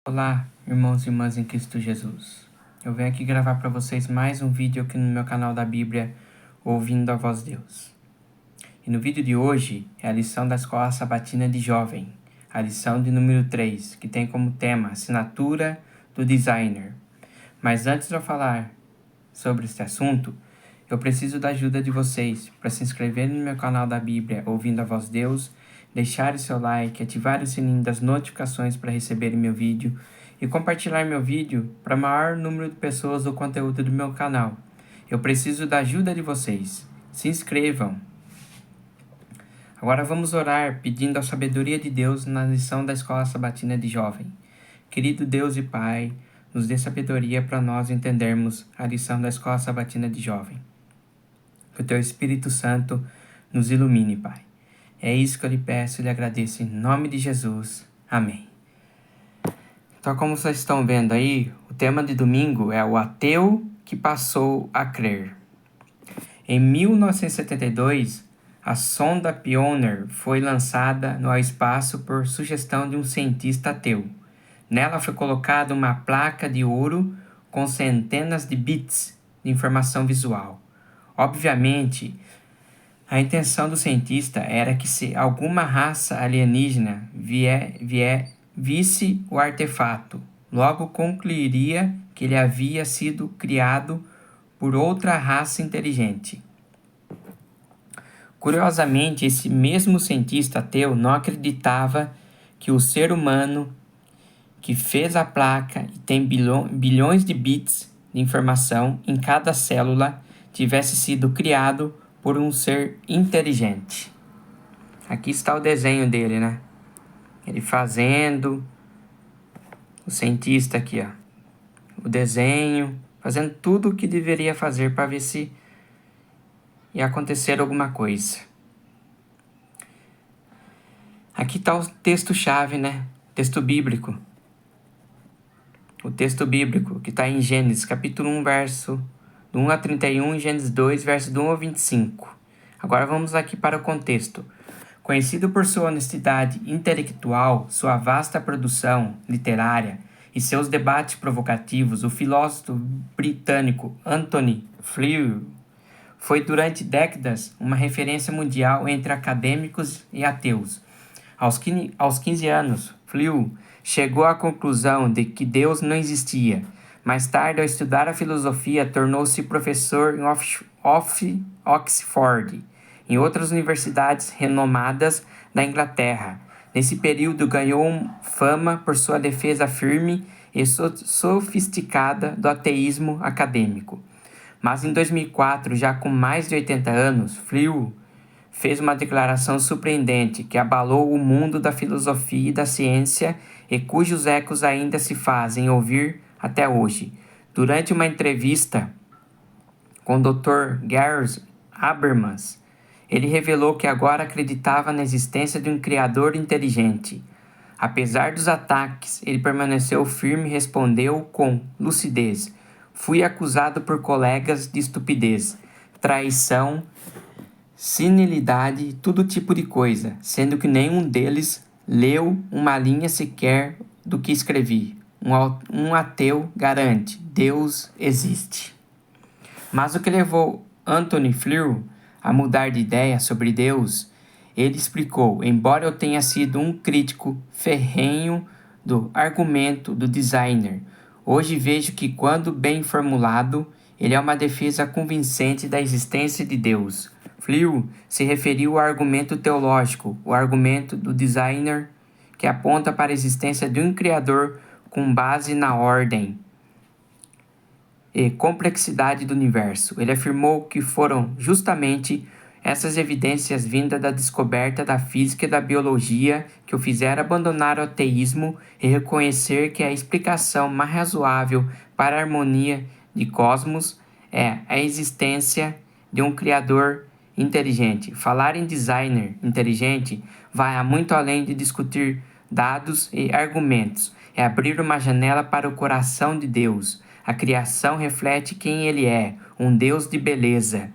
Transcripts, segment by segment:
Olá, irmãos e irmãs em Cristo Jesus. Eu venho aqui gravar para vocês mais um vídeo aqui no meu canal da Bíblia, Ouvindo a Voz de Deus. E no vídeo de hoje é a lição da Escola Sabatina de Jovem, a lição de número 3, que tem como tema Assinatura do Designer. Mas antes de eu falar sobre este assunto, eu preciso da ajuda de vocês para se inscreverem no meu canal da Bíblia, Ouvindo a Voz de Deus, deixar o seu like, ativar o sininho das notificações para receberem meu vídeo e compartilhar meu vídeo para o maior número de pessoas do conteúdo do meu canal. Eu preciso da ajuda de vocês. Se inscrevam! Agora vamos orar pedindo a sabedoria de Deus na lição da Escola Sabatina de Jovem. Querido Deus e Pai, nos dê sabedoria para nós entendermos a lição da Escola Sabatina de Jovem. Que o Teu Espírito Santo nos ilumine, Pai. É isso que eu lhe peço e lhe agradeço em nome de Jesus. Amém. Então, como vocês estão vendo aí, o tema de domingo é o ateu que passou a crer. Em 1972, a sonda Pioneer foi lançada no espaço por sugestão de um cientista ateu. Nela foi colocada uma placa de ouro com centenas de bits de informação visual. Obviamente, a intenção do cientista era que se alguma raça alienígena visse o artefato, logo concluiria que ele havia sido criado por outra raça inteligente. Curiosamente, esse mesmo cientista ateu não acreditava que o ser humano que fez a placa e tem bilhões de bits de informação em cada célula tivesse sido criado por um ser inteligente. Aqui está o desenho dele, né? Ele fazendo, o cientista aqui, ó. O desenho, fazendo tudo o que deveria fazer para ver se ia acontecer alguma coisa. Aqui está o texto-chave, né? Texto bíblico. O texto bíblico que está em Gênesis, capítulo 1, verso do 1 a 31, e Gênesis 2, verso do 1 a 25. Agora vamos aqui para o contexto. Conhecido por sua honestidade intelectual, sua vasta produção literária e seus debates provocativos, o filósofo britânico Anthony Flew foi durante décadas uma referência mundial entre acadêmicos e ateus. Aos 15 anos, Flew chegou à conclusão de que Deus não existia. Mais tarde, ao estudar a filosofia, tornou-se professor em Oxford, em outras universidades renomadas da Inglaterra. Nesse período, ganhou fama por sua defesa firme e sofisticada do ateísmo acadêmico. Mas em 2004, já com mais de 80 anos, Flew fez uma declaração surpreendente que abalou o mundo da filosofia e da ciência e cujos ecos ainda se fazem ouvir até hoje. Durante uma entrevista com o Dr. Gary Habermas, ele revelou que agora acreditava na existência de um criador inteligente. Apesar dos ataques, ele permaneceu firme e respondeu com lucidez: "Fui acusado por colegas de estupidez, traição, senilidade e todo tipo de coisa, sendo que nenhum deles leu uma linha sequer do que escrevi. Um ateu garante: Deus existe." Mas o que levou Anthony Flew a mudar de ideia sobre Deus, ele explicou: embora eu tenha sido um crítico ferrenho do argumento do designer, hoje vejo que, quando bem formulado, ele é uma defesa convincente da existência de Deus. Flew se referiu ao argumento teológico, o argumento do designer, que aponta para a existência de um Criador com base na ordem e complexidade do universo. Ele afirmou que foram justamente essas evidências vindas da descoberta da física e da biologia que o fizeram abandonar o ateísmo e reconhecer que a explicação mais razoável para a harmonia de cosmos é a existência de um Criador inteligente. Falar em designer inteligente vai muito além de discutir dados e argumentos. É abrir uma janela para o coração de Deus. A criação reflete quem Ele é, um Deus de beleza,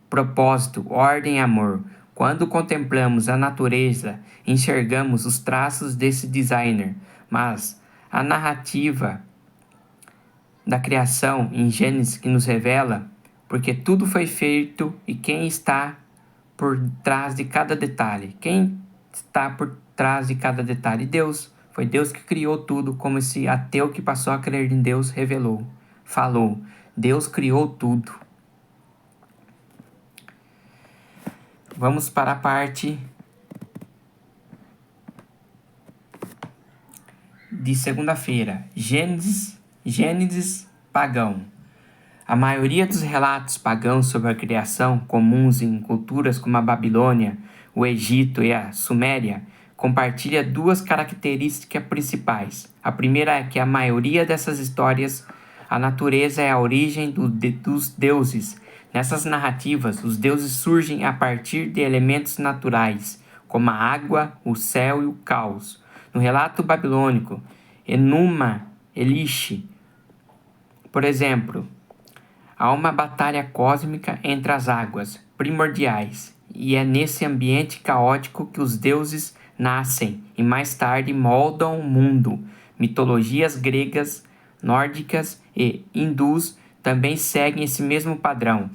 propósito, ordem e amor. Quando contemplamos a natureza, enxergamos os traços desse designer, mas A narrativa da criação em Gênesis que nos revela porque tudo foi feito e quem está por trás de cada detalhe. Quem está por trás de cada detalhe? Deus. Foi Deus que criou tudo, como esse ateu que passou a crer em Deus falou. Deus criou tudo. Vamos para a parte de segunda-feira. Gênesis pagão. A maioria dos relatos pagãos sobre a criação, comuns em culturas como a Babilônia, o Egito e a Suméria, compartilha duas características principais. A primeira é que a maioria dessas histórias, a natureza é a origem dos deuses. Nessas narrativas, os deuses surgem a partir de elementos naturais, como a água, o céu e o caos. No relato babilônico, Enuma Elish, por exemplo, há uma batalha cósmica entre as águas primordiais, e é nesse ambiente caótico que os deuses nascem e mais tarde moldam o mundo. Mitologias gregas, nórdicas e hindus também seguem esse mesmo padrão.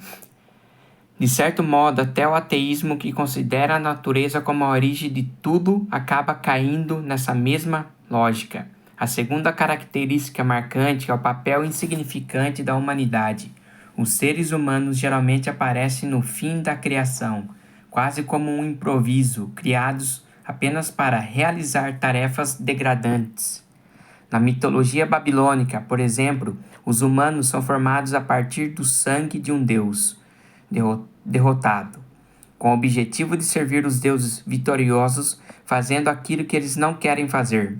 De certo modo, até o ateísmo, que considera a natureza como a origem de tudo, acaba caindo nessa mesma lógica. A segunda característica marcante é o papel insignificante da humanidade. Os seres humanos geralmente aparecem no fim da criação, quase como um improviso, criados apenas para realizar tarefas degradantes. Na mitologia babilônica, por exemplo, os humanos são formados a partir do sangue de um deus derrotado, com o objetivo de servir os deuses vitoriosos, fazendo aquilo que eles não querem fazer.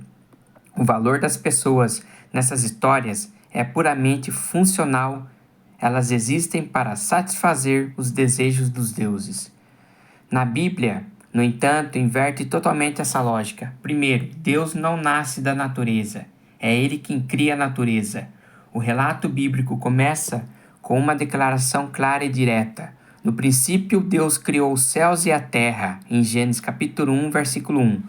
O valor das pessoas nessas histórias é puramente funcional. Elas existem para satisfazer os desejos dos deuses. Na Bíblia, no entanto, inverte totalmente essa lógica. Primeiro, Deus não nasce da natureza. É Ele quem cria a natureza. O relato bíblico começa com uma declaração clara e direta. No princípio, Deus criou os céus e a terra, em Gênesis capítulo 1, versículo 1.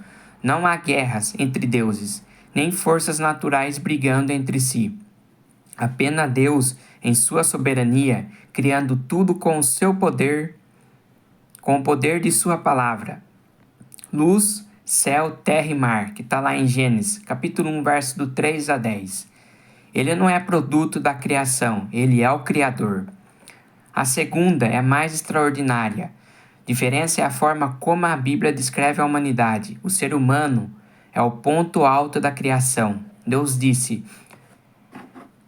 Não há guerras entre deuses, nem forças naturais brigando entre si. Apenas Deus, em sua soberania, criando tudo com o seu poder, com o poder de sua palavra. Luz, céu, terra e mar, que está lá em Gênesis, capítulo 1, verso do 3 a 10. Ele não é produto da criação, ele é o Criador. A segunda é a mais extraordinária. A diferença é a forma como a Bíblia descreve a humanidade. O ser humano é o ponto alto da criação. Deus disse: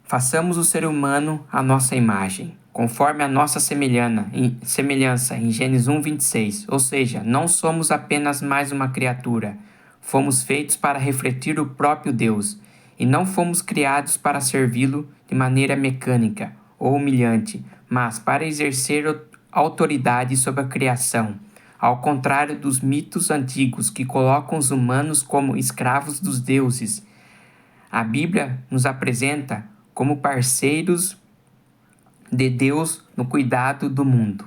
façamos o ser humano à nossa imagem, conforme a nossa semelhança, em Gênesis 1, 26. Ou seja, não somos apenas mais uma criatura. Fomos feitos para refletir o próprio Deus, e não fomos criados para servi-lo de maneira mecânica ou humilhante, mas para exercer autoridade sobre a criação, ao contrário dos mitos antigos que colocam os humanos como escravos dos deuses. A Bíblia nos apresenta como parceiros de Deus no cuidado do mundo.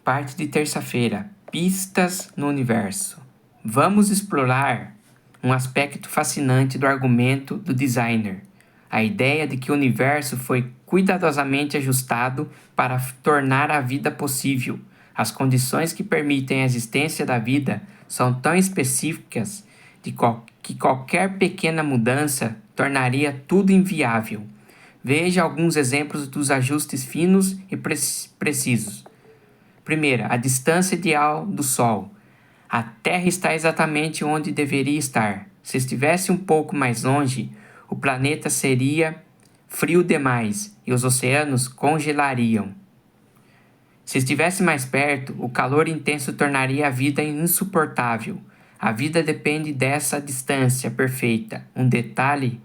Parte de terça-feira. Pistas no universo. Vamos explorar um aspecto fascinante do argumento do designer. A ideia de que o universo foi cuidadosamente ajustado para tornar a vida possível. As condições que permitem a existência da vida são tão específicas que qualquer pequena mudança tornaria tudo inviável. Veja alguns exemplos dos ajustes finos e precisos. Primeiro, a distância ideal do Sol. A Terra está exatamente onde deveria estar. Se estivesse um pouco mais longe, o planeta seria frio demais e os oceanos congelariam. Se estivesse mais perto, o calor intenso tornaria a vida insuportável. A vida depende dessa distância perfeita, um detalhe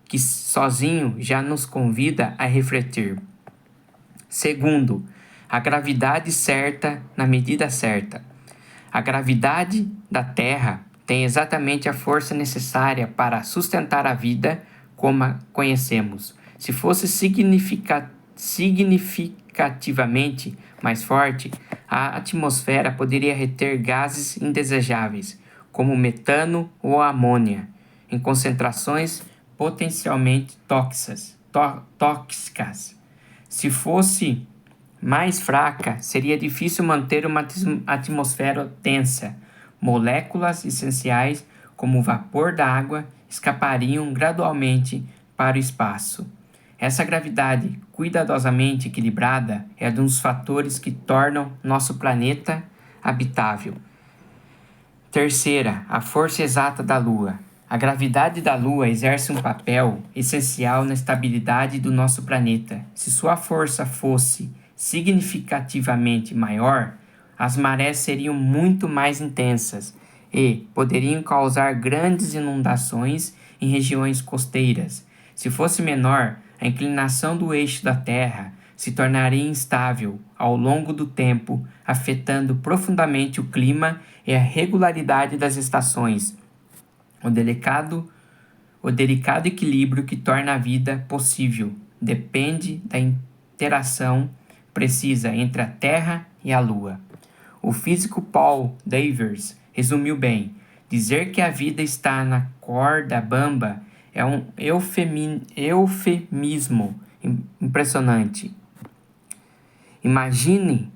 que sozinho já nos convida a refletir. Segundo, a gravidade certa na medida certa. A gravidade da Terra tem exatamente a força necessária para sustentar a vida como a conhecemos. Se fosse significativamente mais forte, a atmosfera poderia reter gases indesejáveis, como metano ou amônia, em concentrações potencialmente tóxicas. Se fosse mais fraca, seria difícil manter uma atmosfera densa. Moléculas essenciais, como o vapor da água, escapariam gradualmente para o espaço. Essa gravidade cuidadosamente equilibrada é um dos fatores que tornam nosso planeta habitável. Terceira, a força exata da Lua. A gravidade da Lua exerce um papel essencial na estabilidade do nosso planeta. Se sua força fosse significativamente maior, as marés seriam muito mais intensas e poderiam causar grandes inundações em regiões costeiras. Se fosse menor, a inclinação do eixo da Terra se tornaria instável ao longo do tempo, afetando profundamente o clima e a regularidade das estações. O delicado equilíbrio que torna a vida possível depende da interação precisa entre a Terra e a Lua. O físico Paul Davies resumiu bem: dizer que a vida está na corda bamba é um eufemismo impressionante. Imagine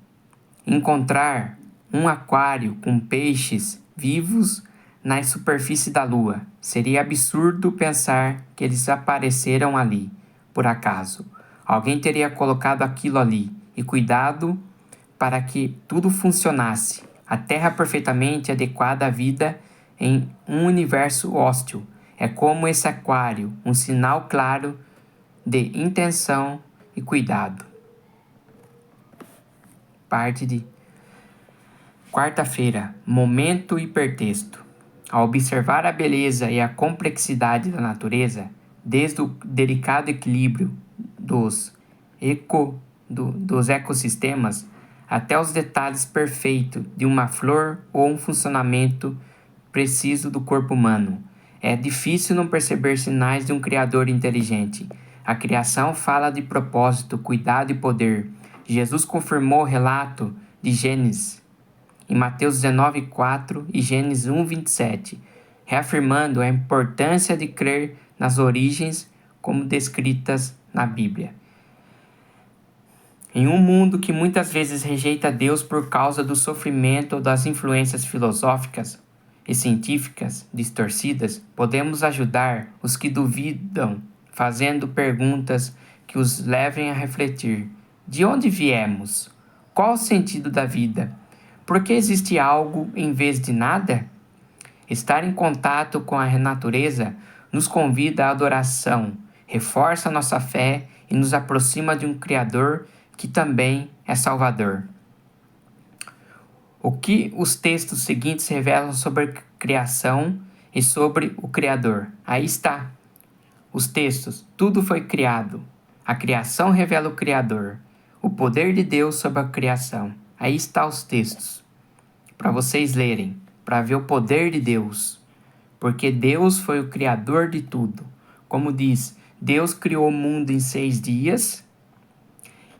encontrar um aquário com peixes vivos na superfície da Lua. Seria absurdo pensar que eles apareceram ali, por acaso. Alguém teria colocado aquilo ali e cuidado para que tudo funcionasse. A Terra perfeitamente adequada à vida em um universo hostil. É como esse aquário, um sinal claro de intenção e cuidado. Parte de quarta-feira, momento hipertexto. Ao observar a beleza e a complexidade da natureza, desde o delicado equilíbrio dos ecossistemas até os detalhes perfeitos de uma flor ou um funcionamento preciso do corpo humano, é difícil não perceber sinais de um Criador inteligente. A criação fala de propósito, cuidado e poder. Jesus confirmou o relato de Gênesis em Mateus 19:4 e Gênesis 1:27, reafirmando a importância de crer nas origens como descritas na Bíblia. Em um mundo que muitas vezes rejeita Deus por causa do sofrimento ou das influências filosóficas e científicas distorcidas, podemos ajudar os que duvidam fazendo perguntas que os levem a refletir. De onde viemos? Qual o sentido da vida? Por que existe algo em vez de nada? Estar em contato com a natureza nos convida à adoração, reforça nossa fé e nos aproxima de um Criador que também é Salvador. O que os textos seguintes revelam sobre a criação e sobre o Criador? Aí está. Os textos, tudo foi criado. A criação revela o Criador. O poder de Deus sobre a criação. Aí está os textos, para vocês lerem, para ver o poder de Deus. Porque Deus foi o Criador de tudo. Como diz, Deus criou o mundo em 6 dias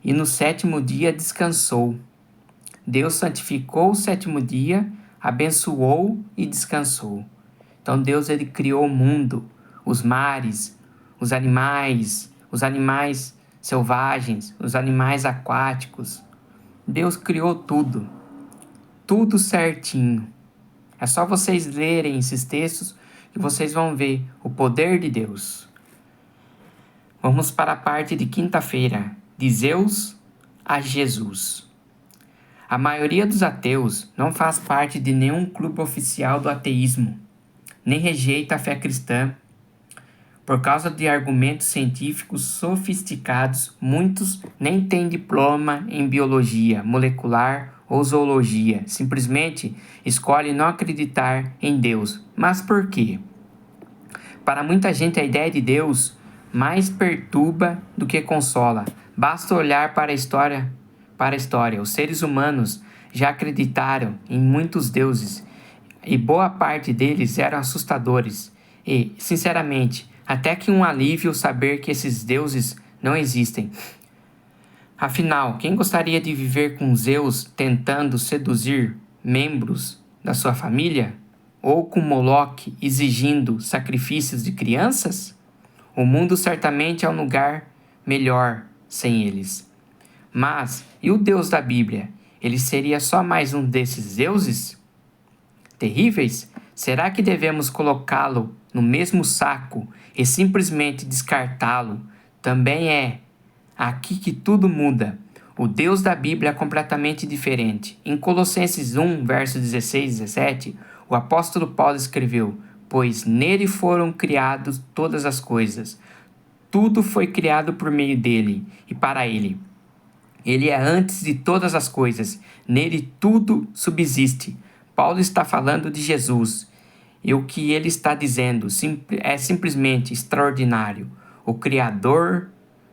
e no 7º dia descansou. Deus santificou o 7º dia, abençoou e descansou. Então Deus ele criou o mundo, os mares, os animais selvagens, os animais aquáticos. Deus criou tudo certinho. É só vocês lerem esses textos que vocês vão ver o poder de Deus. Vamos para a parte de quinta-feira, de Zeus a Jesus. A maioria dos ateus não faz parte de nenhum clube oficial do ateísmo, nem rejeita a fé cristã. Por causa de argumentos científicos sofisticados, muitos nem têm diploma em biologia molecular ou zoologia. Simplesmente escolhem não acreditar em Deus. Mas por quê? Para muita gente, a ideia de Deus mais perturba do que consola. Basta olhar para a história. Os seres humanos já acreditaram em muitos deuses e boa parte deles eram assustadores. E, sinceramente, até que um alívio saber que esses deuses não existem. Afinal, quem gostaria de viver com Zeus tentando seduzir membros da sua família? ou com Moloque exigindo sacrifícios de crianças? O mundo certamente é um lugar melhor sem eles. Mas, e o Deus da Bíblia? Ele seria só mais um desses deuses terríveis? Será que devemos colocá-lo no mesmo saco e simplesmente descartá-lo? Também é aqui que tudo muda. O Deus da Bíblia é completamente diferente. Em Colossenses 1, versos 16 e 17, o apóstolo Paulo escreveu: pois nele foram criadas todas as coisas. Tudo foi criado por meio dele e para ele. Ele é antes de todas as coisas. Nele tudo subsiste. Paulo está falando de Jesus. E o que ele está dizendo é simplesmente extraordinário. O Criador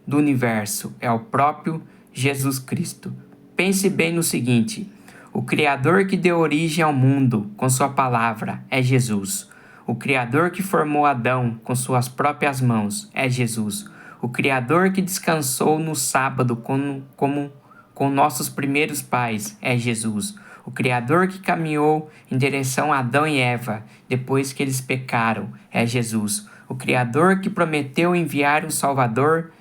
do universo é o próprio Jesus Cristo. Pense bem no seguinte: o Criador que deu origem ao mundo com sua palavra é Jesus. O Criador que formou Adão com suas próprias mãos é Jesus. O Criador que descansou no sábado com nossos primeiros pais é Jesus. O Criador que caminhou em direção a Adão e Eva depois que eles pecaram é Jesus. O Criador que prometeu enviar o Salvador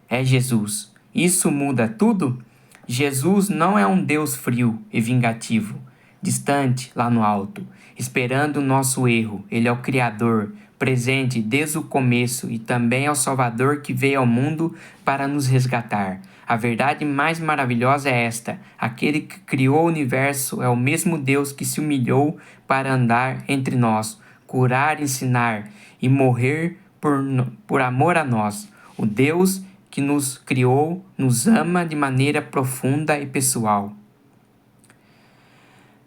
é Jesus. Isso muda tudo? Jesus não é um Deus frio e vingativo, distante lá no alto, esperando o nosso erro. Ele é o Criador, presente desde o começo, e também é o Salvador que veio ao mundo para nos resgatar. A verdade mais maravilhosa é esta: aquele que criou o universo é o mesmo Deus que se humilhou para andar entre nós, curar, ensinar e morrer por amor a nós. O Deus que nos criou nos ama de maneira profunda e pessoal.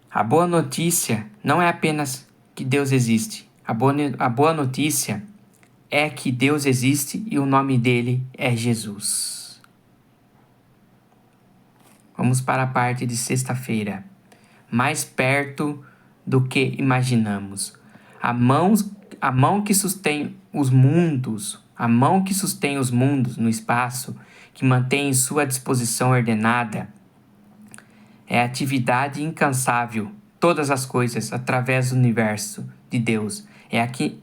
A boa notícia não é apenas que Deus existe. A boa notícia é que Deus existe e o nome dele é Jesus. Vamos para a parte de sexta-feira. Mais perto do que imaginamos. A mão que sustém os mundos, no espaço, que mantém em sua disposição ordenada, é a atividade incansável, todas as coisas, através do universo de Deus. É aqui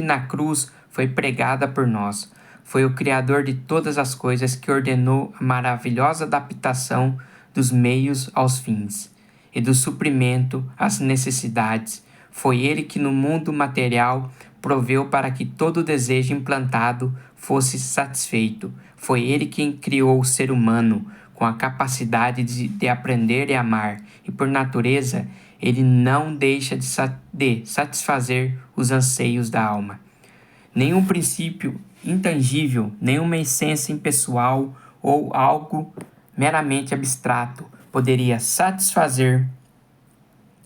na cruz foi pregada por nós. Foi o Criador de todas as coisas que ordenou a maravilhosa adaptação dos meios aos fins e do suprimento às necessidades. Foi Ele que no mundo material proveu para que todo desejo implantado fosse satisfeito. Foi Ele quem criou o ser humano com a capacidade de aprender e amar, e por natureza Ele não deixa de satisfazer os anseios da alma. Nenhum princípio intangível, nenhuma essência impessoal ou algo meramente abstrato poderia satisfazer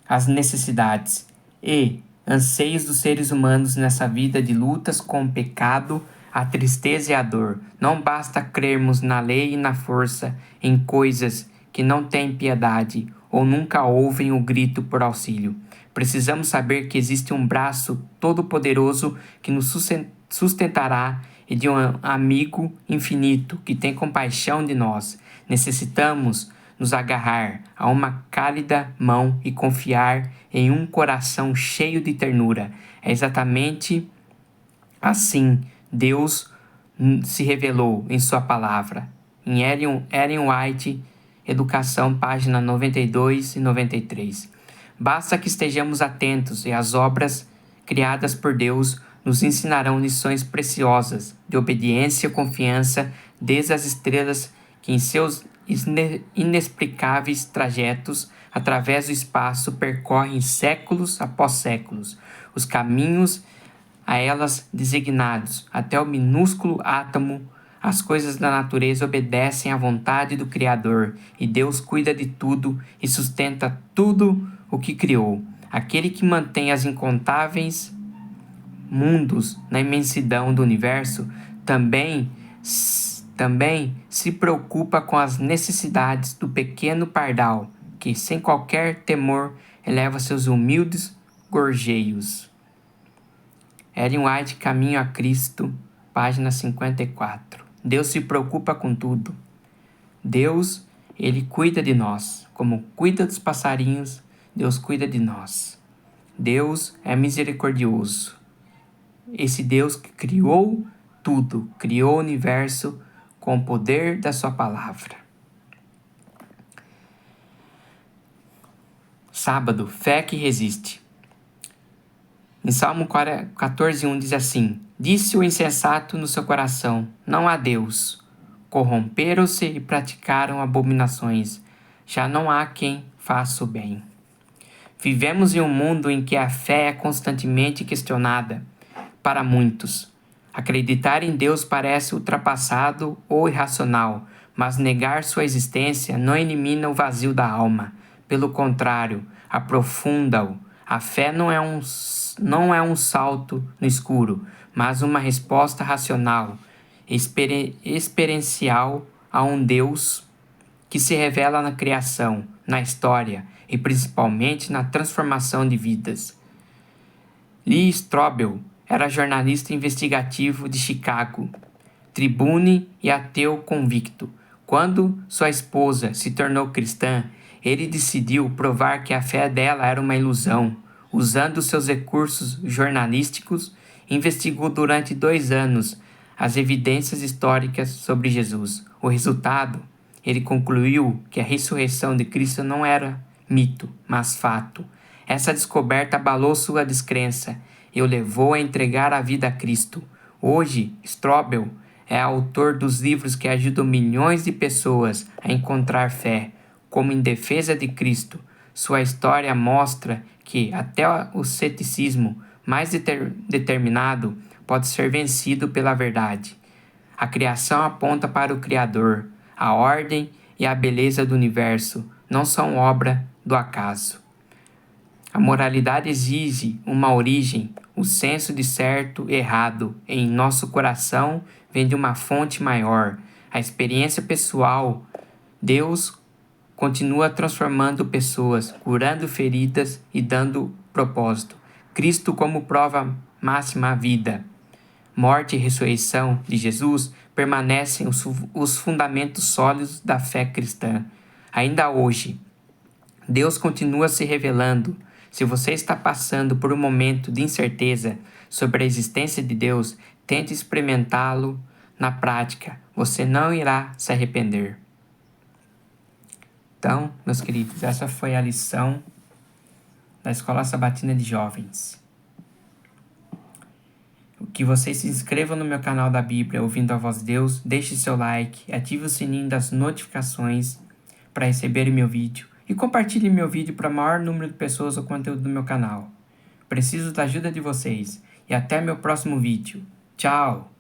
as necessidades e anseios dos seres humanos nessa vida de lutas com o pecado, a tristeza e a dor. Não basta crermos na lei e na força, em coisas que não têm piedade ou nunca ouvem o grito por auxílio. Precisamos saber que existe um braço todo-poderoso que nos sustentará e de um amigo infinito que tem compaixão de nós. Necessitamos nos agarrar a uma cálida mão e confiar em um coração cheio de ternura. É exatamente assim Deus se revelou em sua palavra. Em Ellen White, Educação, página 92 e 93. Basta que estejamos atentos e as obras criadas por Deus nos ensinarão lições preciosas de obediência e confiança desde as estrelas que em seus inexplicáveis trajetos através do espaço percorrem séculos após séculos os caminhos a elas designados, até o minúsculo átomo. As coisas da natureza obedecem à vontade do Criador, e Deus cuida de tudo e sustenta tudo o que criou. Aquele que mantém as incontáveis mundos na imensidão do universo também se preocupa com as necessidades do pequeno pardal, que sem qualquer temor eleva seus humildes gorjeios. Ellen White, Caminho a Cristo, página 54. Deus se preocupa com tudo. Deus, Ele cuida de nós. Como cuida dos passarinhos, Deus cuida de nós. Deus é misericordioso. Esse Deus que criou tudo, criou o universo com o poder da sua palavra. Sábado, fé que resiste. Em Salmo 14:1 diz assim: Disse o insensato no seu coração, não há Deus. Corromperam-se e praticaram abominações. Já não há quem faça o bem. Vivemos em um mundo em que a fé é constantemente questionada. Para muitos, acreditar em Deus parece ultrapassado ou irracional, mas negar sua existência não elimina o vazio da alma. Pelo contrário, aprofunda-o. A fé não é um salto no escuro, mas uma resposta racional, experiencial a um Deus que se revela na criação, na história e principalmente na transformação de vidas. Lee Strobel era jornalista investigativo de Chicago, Tribune e ateu convicto. Quando sua esposa se tornou cristã, ele decidiu provar que a fé dela era uma ilusão. Usando seus recursos jornalísticos, investigou durante 2 anos as evidências históricas sobre Jesus. O resultado, ele concluiu que a ressurreição de Cristo não era mito, mas fato. Essa descoberta abalou sua descrença e o levou a entregar a vida a Cristo. Hoje, Strobel é autor dos livros que ajudam milhões de pessoas a encontrar fé, como Em Defesa de Cristo. Sua história mostra que até o ceticismo mais determinado pode ser vencido pela verdade. A criação aponta para o Criador. A ordem e a beleza do universo não são obra do acaso. A moralidade exige uma origem. O senso de certo e errado em nosso coração vem de uma fonte maior. A experiência pessoal. Deus continua transformando pessoas, curando feridas e dando propósito. Cristo como prova máxima à vida. Morte e ressurreição de Jesus permanecem os fundamentos sólidos da fé cristã. Ainda hoje, Deus continua se revelando. Se você está passando por um momento de incerteza sobre a existência de Deus, tente experimentá-lo na prática. Você não irá se arrepender. Então, meus queridos, essa foi a lição da Escola Sabatina de Jovens. Que vocês se inscrevam no meu canal da Bíblia Ouvindo a Voz de Deus, deixe seu like, ative o sininho das notificações para receber meu vídeo e compartilhe meu vídeo para o maior número de pessoas o conteúdo do meu canal. Preciso da ajuda de vocês e até meu próximo vídeo. Tchau!